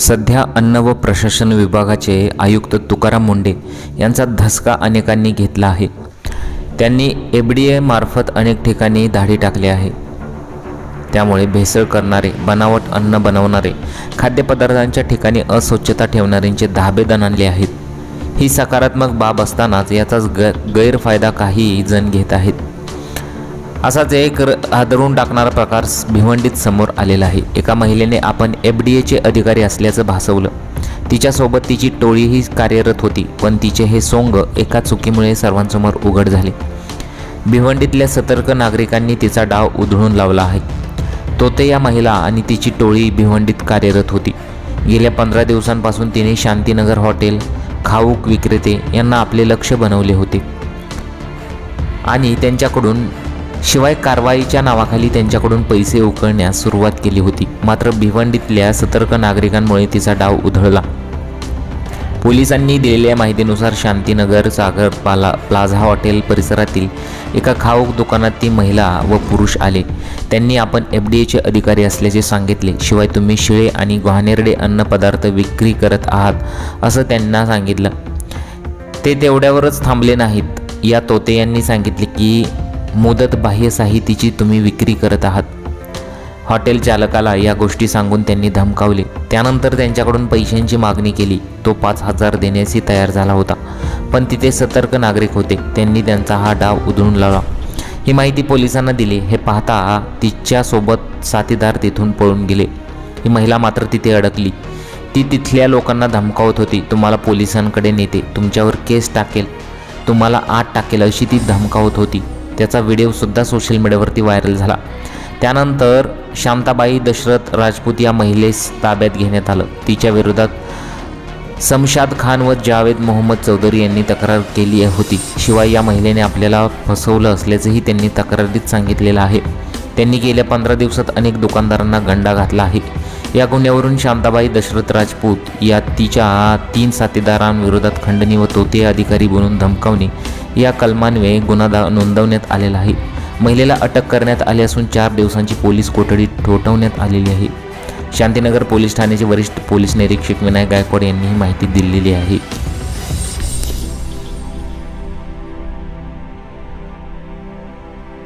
सध्या अन्न व प्रशासन विभागाचे आयुक्त तुकाराम मुंढे यांचा धसका अनेकांनी घेतला आहे। त्यांनी एफडीए मार्फत अनेक ठिकाणी धाडी टाकली आहे। त्यामुळे भेसळ करणारे, बनावट अन्न बनवणारे, खाद्यपदार्थांच्या ठिकाणी अस्वच्छता ठेवणाऱ्यांचे धाबे दणाणले आहेत। ही सकारात्मक बाब असतानाच याचाच गैरफायदा काही जण घेत आहेत। असाच एक हादरवून टाकणारा प्रकार भिवंडीत समोर आलेला आहे। एका महिलेने आपण एफडीएचे अधिकारी असल्याचं भासवलं। तिच्यासोबत तिची टोळीही कार्यरत होती, पण तिचे हे सोंग एका चुकीमुळे सर्वांसमोर उघड झाले। भिवंडीतल्या सतर्क नागरिकांनी तिचा डाव उधळून लावला आहे। तोते या महिला आणि तिची टोळी भिवंडीत कार्यरत होती। गेल्या 15 दिवसांपासून तिने शांतीनगर हॉटेल, खाऊक विक्रेते यांना आपले लक्ष बनवले होते आणि त्यांच्याकडून शिवाय कारवाईच्या नावाखाली त्यांच्याकडून पैसे उकळण्यास सुरुवात केली होती। मात्र भिवंडीतल्या सतर्क नागरिकांमुळे तिचा डाव उधळला। पोलिसांनी दिलेल्या माहितीनुसार शांतीनगर सागर प्लाझा हॉटेल परिसरातील एका खाऊक दुकानात ती महिला व पुरुष आले। त्यांनी आपण एफडीएचे अधिकारी असल्याचे सांगितले, शिवाय तुम्ही शिळे आणि घाणेरडे अन्नपदार्थ विक्री करत आहात असं त्यांना सांगितलं। ते तेवढ्यावरच थांबले नाहीत। या तोते यांनी सांगितले की मुदत बाह्य साहित्याची तुम्ही विक्री करत आहात। हॉटेल चालकाला या गोष्टी सांगून त्यांनी धमकावले। त्यानंतर त्यांच्याकडून पैशांची मागणी केली। तो 5,000 देण्यास तयार झाला होता, पण तिथे सतर्क नागरिक होते। त्यांनी त्यांचा हा डाव उधळून लावला। ही माहिती पोलिसांना दिली। हे पाहता तिच्यासोबत साथीदार तिथून पळून गेले। ही महिला मात्र तिथे अडकली। ती तिथल्या लोकांना धमकावत होती, तुम्हाला पोलिसांकडे नेते, तुमच्यावर केस टाकेल, तुम्हाला आत टाकेल अशी ती धमकावत होती। त्याचा व्हिडिओसुद्धा सोशल मीडियावरती व्हायरल झाला। त्यानंतर शांताबाई दशरथ राजपूत या महिलेस ताब्यात घेण्यात आलं। तिच्या विरोधात समशाद खान व जावेद मोहम्मद चौधरी यांनी तक्रार केली होती। शिवाय या महिलेने आपल्याला फसवलं असल्याचंही त्यांनी तक्रारीत सांगितलेलं आहे। त्यांनी गेल्या 15 दिवसात अनेक दुकानदारांना गंडा घातला आहे। या गुन्ह्यावरून शांताबाई दशरथ राजपूत या तिच्या 3 साथीदारांविरोधात खंडणी व तोते अधिकारी बनून धमकावणे या कलमान्वये गुन्हा नोंदवण्यात आलेला आहे। महिलेला अटक करण्यात आली असून 4 दिवसांची पोलीस कोठडी ठोठावण्यात आलेली आहे। शांतीनगर पोलीस ठाण्याचे वरिष्ठ पोलीस निरीक्षक विनायक गायकवाड यांनी ही माहिती दिलेली आहे।